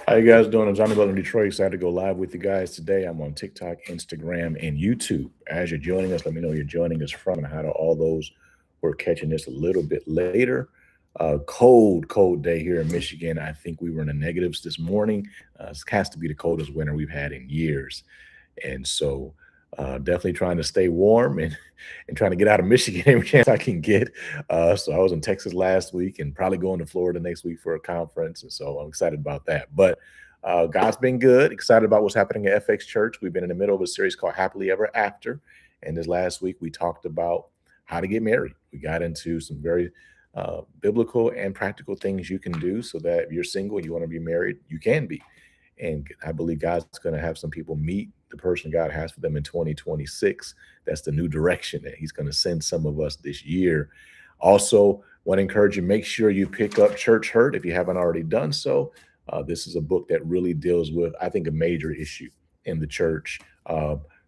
How you guys doing? I'm Johnny Butler in Detroit. Excited to go live with you guys today. I'm on TikTok, Instagram, and YouTube. As you're joining us, let me know where you're joining us from and how to all those who are catching this a little bit later. Cold day here in Michigan. I think we were in the negatives this morning. It has to be the coldest winter we've had in years. And so definitely trying to stay warm and trying to get out of Michigan every chance I can get. So I was in Texas last week and probably going to Florida next week for a conference. And so I'm excited about that. But God's been good. Excited about what's happening at FX Church. We've been in the middle of a series called Happily Ever After. And this last week, we talked about how to get married. We got into some very biblical and practical things you can do so that if you're single and you want to be married, you can be. And I believe God's going to have some people meet the person God has for them in 2026. That's the new direction that He's going to send some of us this year. Also, want to encourage you, make sure you pick up Church Hurt if you haven't already done so. This is a book that really deals with, I think, a major issue in the church,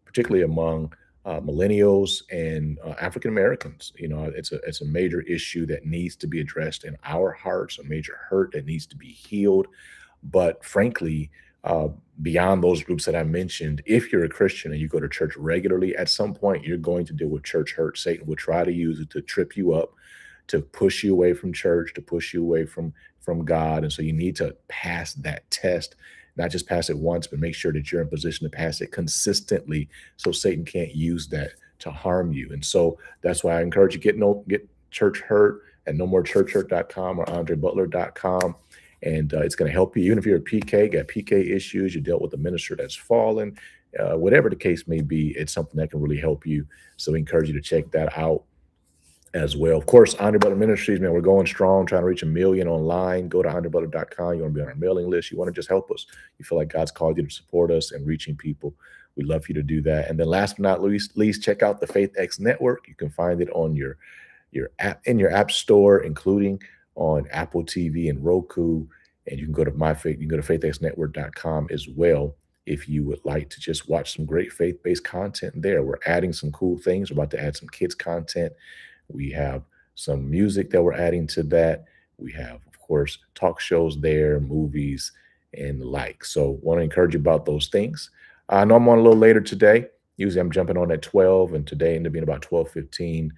particularly among millennials and African Americans. You know, it's a major issue that needs to be addressed in our hearts, a major hurt that needs to be healed. But frankly, uh, beyond those groups that I mentioned, if you're a Christian and you go to church regularly, at some point you're going to deal with church hurt. Satan will try to use it to trip you up, to push you away from church, to push you away from God. And so you need to pass that test, not just pass it once, but make sure that you're in position to pass it consistently so Satan can't use that to harm you. And so that's why I encourage you get church hurt at nomorechurchhurt.com or andrebutler.com. And it's going to help you. Even if you're a PK, got PK issues, you dealt with a minister that's fallen, whatever the case may be, it's something that can really help you. So we encourage you to check that out as well. Of course, Andre Butler Ministries, man, we're going strong, trying to reach 1 million online. Go to andrebutler.com. You want to be on our mailing list. You want to just help us. You feel like God's called you to support us and reaching people. We'd love for you to do that. And then last but not least, check out the Faith X Network. You can find it on your app in your app store, including on Apple TV and Roku. And you can go to faithxnetwork.com as well if you would like to just watch some great faith-based content there. We're adding some cool things. We're about to add some kids content. We have some music that we're adding to that. We have, of course, talk shows there, movies, and the like. So want to encourage you about those things. I know I'm on a little later today. Usually I'm jumping on at 12, and today ended up being about 12:15,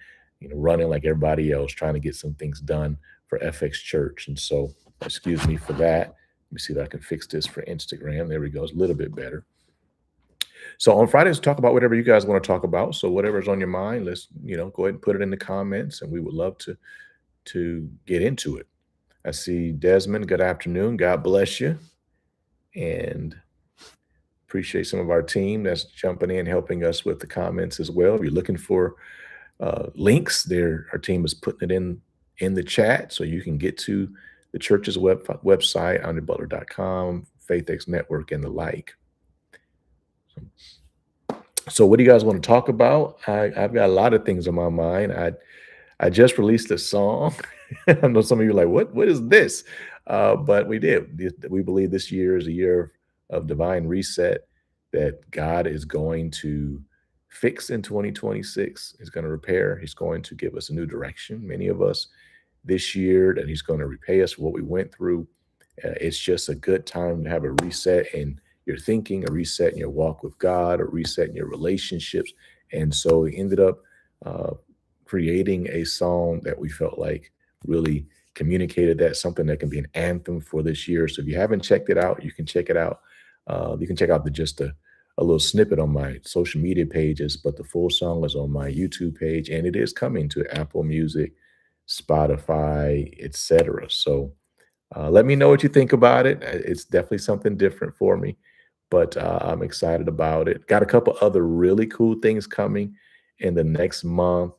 running like everybody else, trying to get some things done for FX Church. And so excuse me for that. Let me see if I can fix this for Instagram. There we go. It's a little bit better. So on Fridays, talk about whatever you guys want to talk about. So whatever's on your mind, let's go ahead and put it in the comments, and we would love to get into it. I see Desmond. Good afternoon. God bless you, and appreciate some of our team that's jumping in, helping us with the comments as well. If you're looking for links, there our team is putting it in the chat, so you can get to the church's website, andrebutler.com, FaithX Network, and the like. So what do you guys want to talk about? I've got a lot of things on my mind. I just released a song. I know some of you are like, what is this? But we did. We believe this year is a year of divine reset that God is going to fix in 2026. He's going to repair. He's going to give us a new direction. Many of us this year, that He's going to repay us for what we went through. It's just a good time to have a reset in your thinking, a reset in your walk with God, a reset in your relationships. And so we ended up uh, creating a song that we felt like really communicated that, something that can be an anthem for this year. So if you haven't checked it out, you can check it out. You can check out just a little snippet on my social media pages, but the full song is on my YouTube page, and it is coming to Apple Music, Spotify, etc. So let me know what you think about it. It's definitely something different for me, but I'm excited about it. Got a couple other really cool things coming in the next month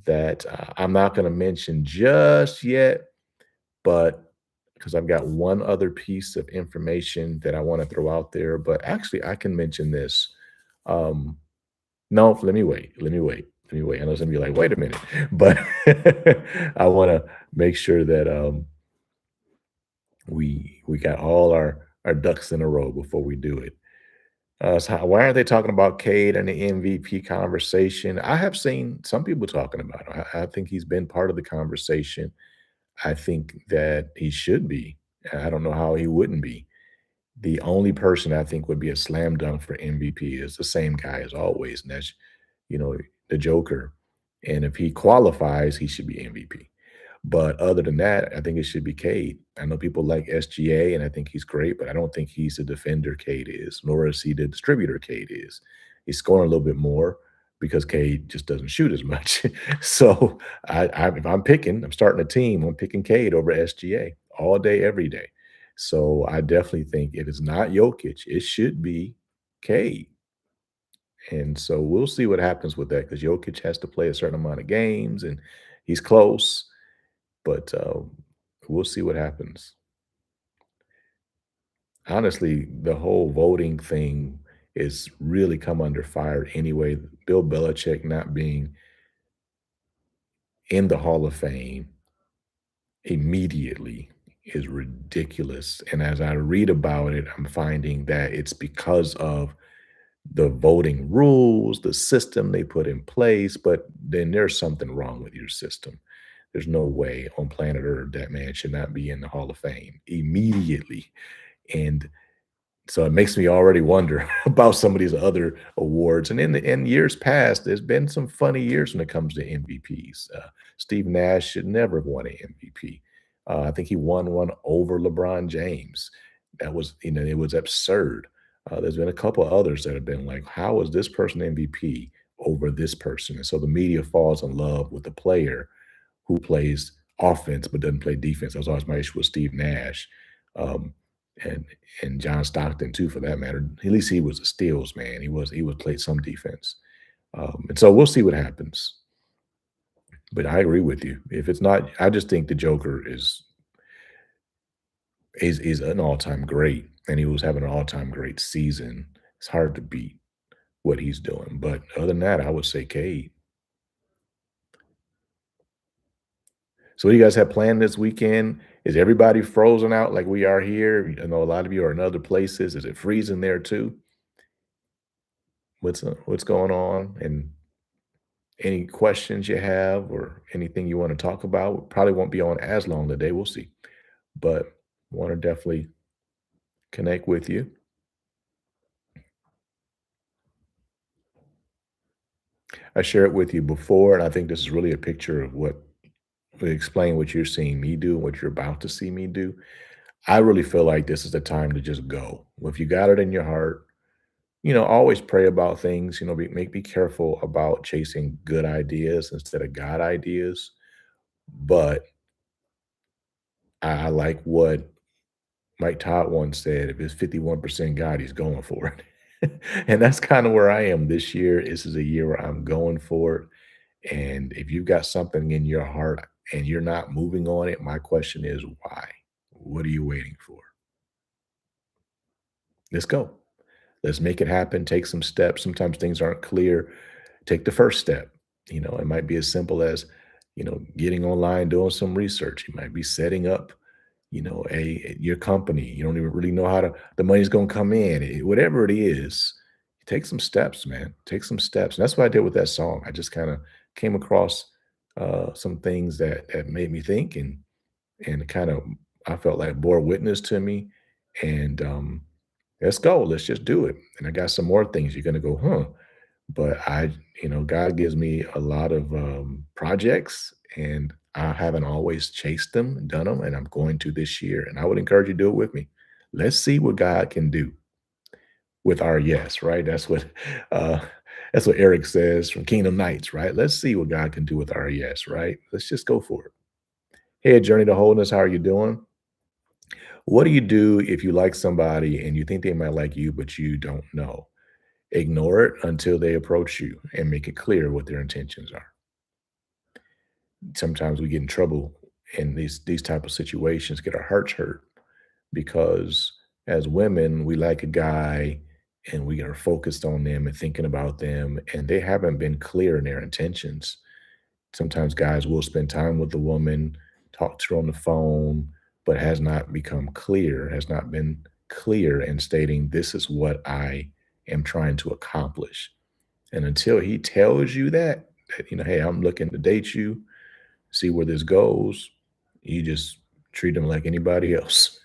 that I'm not going to mention just yet, but because I've got one other piece of information that I want to throw out there. But actually, I can mention this. Um, no, let me wait. Let me wait. I know some of you are like, wait a minute, but I want to make sure that we got all our ducks in a row before we do it. Why aren't they talking about Cade and the MVP conversation? I have seen some people talking about it. I think he's been part of the conversation. I think that he should be. I don't know how he wouldn't be. The only person I think would be a slam dunk for MVP is the same guy as always, and that's, you know, the Joker. And if he qualifies, he should be MVP. But other than that, I think it should be Cade. I know people like SGA, and I think he's great, but I don't think he's the defender Cade is, nor is he the distributor Cade is. He's scoring a little bit more because Cade just doesn't shoot as much. So if I'm picking, I'm starting a team, I'm picking Cade over SGA all day, every day. So I definitely think it is not Jokic. It should be Cade. And so we'll see what happens with that because Jokic has to play a certain amount of games and he's close, but we'll see what happens. Honestly, the whole voting thing is really come under fire anyway. Bill Belichick not being in the Hall of Fame immediately is ridiculous. And as I read about it, I'm finding that it's because of the voting rules, the system they put in place, but then there's something wrong with your system. There's no way on planet Earth that man should not be in the Hall of Fame immediately. And so it makes me already wonder about some of these other awards. And in years past, there's been some funny years when it comes to MVPs. Steve Nash should never have won an MVP. I think he won one over LeBron James. That was, it was absurd. There's been a couple of others that have been like, how is this person MVP over this person? And so the media falls in love with the player who plays offense but doesn't play defense. That was always my issue with Steve Nash. Um, and John Stockton too, for that matter. At least he was a steals man. He would play some defense, and so we'll see what happens. But I agree with you. If it's not, I just think the Joker is an all time great, and he was having an all time great season. It's hard to beat what he's doing. But other than that, I would say Cade. So what do you guys have planned this weekend? Is everybody frozen out like we are here? I know a lot of you are in other places. Is it freezing there too? What's going on? And any questions you have or anything you want to talk about? Probably won't be on as long today. We'll see. But want to definitely connect with you. I shared with you before, and I think this is really a picture of what explain what you're seeing me do and what you're about to see me do. I really feel like this is the time to just go. If you got it in your heart, always pray about things. Be careful about chasing good ideas instead of God ideas. But I like what Mike Todd once said, if it's 51% God, he's going for it. And that's kind of where I am this year. This is a year where I'm going for it. And if you've got something in your heart and you're not moving on it, my question is why? What are you waiting for? Let's go. Let's make it happen. Take some steps. Sometimes things aren't clear. Take the first step. It might be as simple as, getting online, doing some research. You might be setting up, your company. You don't even really know how the money's going to come in. Whatever it is, take some steps, man. Take some steps. And that's what I did with that song. I just kind of came across some things that made me think and kind of I felt like bore witness to me. And let's go. Let's just do it. And I got some more things you're gonna go, huh? But God gives me a lot of projects, and I haven't always chased them, and done them, and I'm going to this year. And I would encourage you to do it with me. Let's see what God can do with our yes, right? Uh, that's what Eric says from Kingdom Knights, right? Let's see what God can do with our yes, right? Let's just go for it. Hey, Journey to Wholeness, how are you doing? What do you do if you like somebody and you think they might like you, but you don't know? Ignore it until they approach you and make it clear what their intentions are. Sometimes we get in trouble in these type of situations, get our hearts hurt because as women, we like a guy and we are focused on them and thinking about them, and they haven't been clear in their intentions. Sometimes guys will spend time with the woman, talk to her on the phone, but has not become clear, has not been clear in stating, this is what I am trying to accomplish. And until he tells you that, hey, I'm looking to date you, see where this goes, you just treat him like anybody else.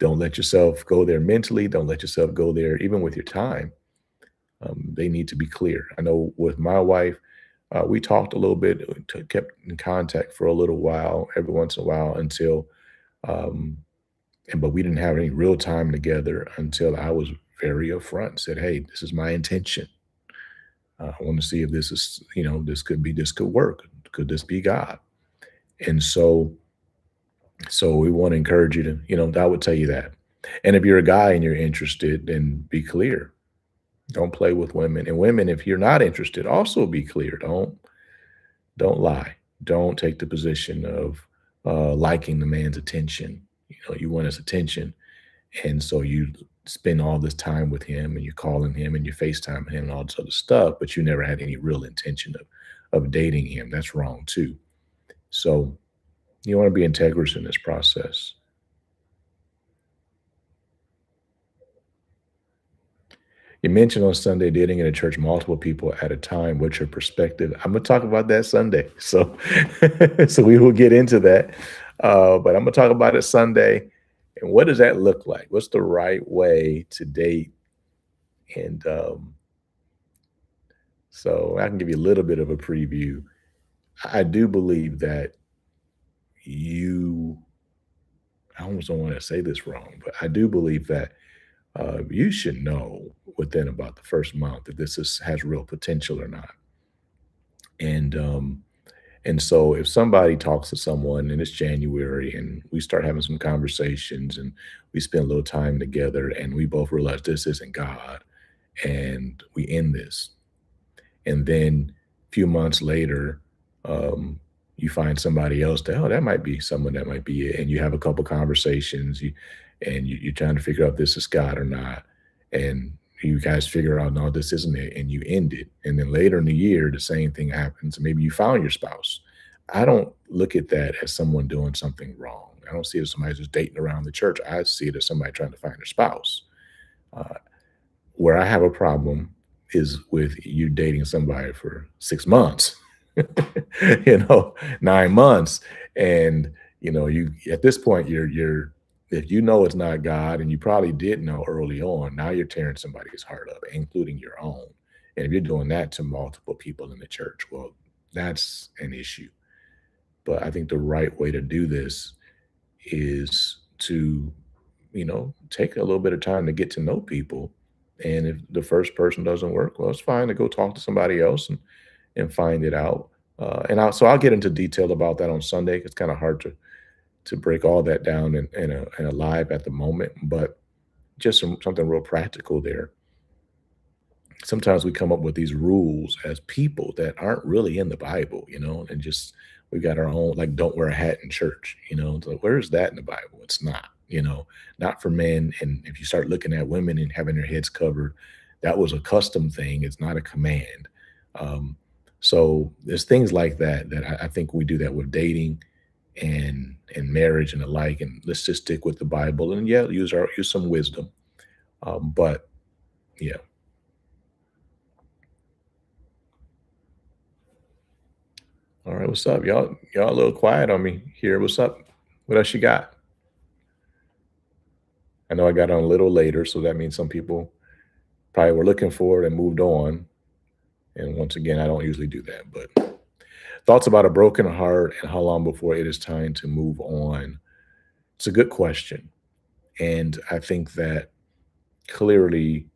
Don't let yourself go there mentally. Don't let yourself go there even with your time. They need to be clear. I know with my wife, we talked a little bit, kept in contact for a little while, every once in a while, until, um, but we didn't have any real time together until I was very upfront and said, "Hey, this is my intention. I want to see if this is, this could work. Could this be God?" And so we want to encourage you to, I would tell you that. And if you're a guy and you're interested, then be clear. Don't play with women. And women, if you're not interested, also be clear. Don't lie. Don't take the position of liking the man's attention. You want his attention, and so you spend all this time with him, and you're calling him, and you FaceTime him, and all this other stuff, but you never had any real intention of dating him. That's wrong too. So you want to be integrous in this process. You mentioned on Sunday dating in a church multiple people at a time. What's your perspective? I'm gonna talk about that Sunday. So so we will get into that. But I'm gonna talk about it Sunday. And what does that look like? What's the right way to date? And so I can give you a little bit of a preview. I do believe that you, I almost don't want to say this wrong, but I do believe that you should know within about the first month if has real potential or not. And and so if somebody talks to someone and it's January and we start having some conversations and we spend a little time together and we both realize this isn't God and we end this. And then a few months later, you find somebody else that, oh, that might be someone that might be it. And you have a couple conversations, you're trying to figure out if this is God or not. And you guys figure out, no, this isn't it. And you end it. And then later in the year, the same thing happens. Maybe you found your spouse. I don't look at that as someone doing something wrong. I don't see it as somebody just dating around the church. I see it as somebody trying to find their spouse. Uh, where I have a problem is with you dating somebody for 6 months, 9 months. And, you at this point, if you know it's not God and you probably did know early on, now you're tearing somebody's heart up, including your own. And if you're doing that to multiple people in the church, well, that's an issue. But I think the right way to do this is to, take a little bit of time to get to know people. And if the first person doesn't work, well, it's fine to go talk to somebody else and find it out. I'll get into detail about that on Sunday. It's kind of hard to break all that down in a live at the moment, but just something real practical there. Sometimes we come up with these rules as people that aren't really in the Bible, and just we got our own, like, don't wear a hat in church, it's like, where's that in the Bible? It's not, not for men. And if you start looking at women and having their heads covered, that was a custom thing. It's not a command. So there's things like that that I think we do that with dating and marriage and the like. And let's just stick with the Bible and yeah, use some wisdom. But yeah. All right, what's up? Y'all a little quiet on me here. What's up? What else you got? I know I got on a little later, so that means some people probably were looking for it and moved on. And once again, I don't usually do that. But thoughts about a broken heart and how long before it is time to move on? It's a good question. And I think that clearly,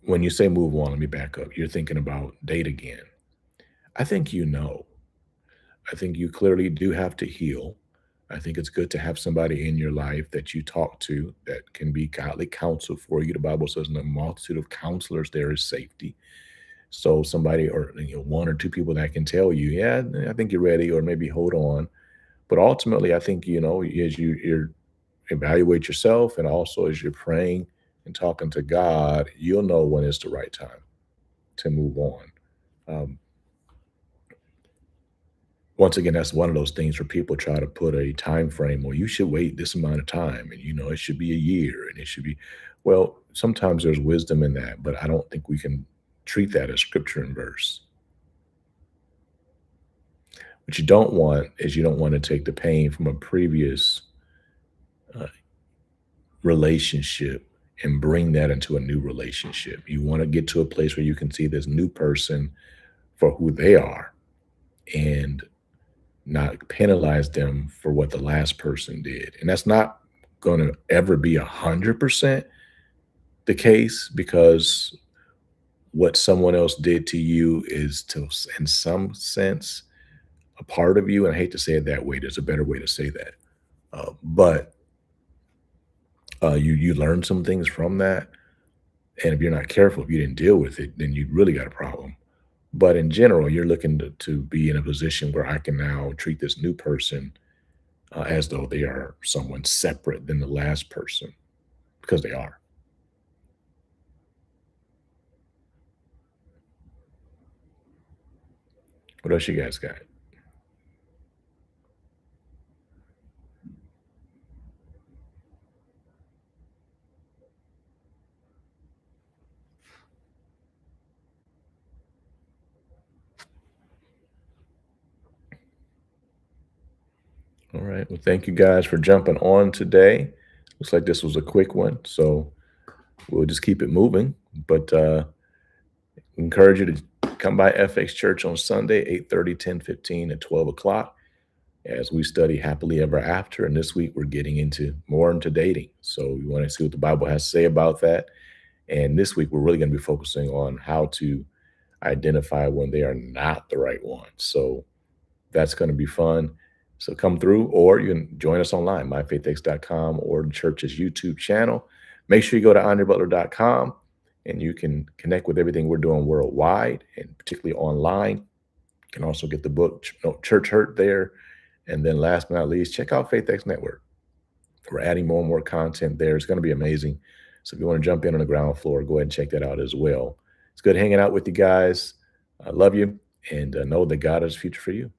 when you say move on, let me back up. You're thinking about date again. I think I think you clearly do have to heal. I think it's good to have somebody in your life that you talk to that can be godly counsel for you. The Bible says, in a multitude of counselors, there is safety. So somebody, or one or two people that can tell you, yeah, I think you're ready, or maybe hold on. But ultimately, I think, as you evaluate yourself and also as you're praying and talking to God, you'll know when it's the right time to move on. Um, Once again, that's one of those things where people try to put a time frame, well, you should wait this amount of time, and it should be a year, and it should be, well, sometimes there's wisdom in that, but I don't think we can treat that as scripture and verse. What you don't want is you don't want to take the pain from a previous uh, relationship and bring that into a new relationship. You want to get to a place where you can see this new person for who they are and not penalize them for what the last person did. And that's not going to ever be 100% the case, because what someone else did to you is to, in some sense, a part of you. And I hate to say it that way. There's a better way to say that. But you learn some things from that. And if you're not careful, if you didn't deal with it, then you really got a problem. But in general, you're looking to be in a position where I can now treat this new person as though they are someone separate than the last person, because they are. What else you guys got? All right. Well, thank you guys for jumping on today. Looks like this was a quick one, so we'll just keep it moving. But encourage you to come by FX Church on Sunday, 8:30, 10:15, and 12 o'clock as we study happily ever after. And this week we're getting into more into dating. So we want to see what the Bible has to say about that. And this week we're really going to be focusing on how to identify when they are not the right one. So that's going to be fun. So come through, or you can join us online, myfaithx.com or the church's YouTube channel. Make sure you go to andrebutler.com and you can connect with everything we're doing worldwide and particularly online. You can also get the book Church Hurt there. And then last but not least, check out FaithX Network. We're adding more and more content there. It's going to be amazing. So if you want to jump in on the ground floor, go ahead and check that out as well. It's good hanging out with you guys. I love you, and know that God has a future for you.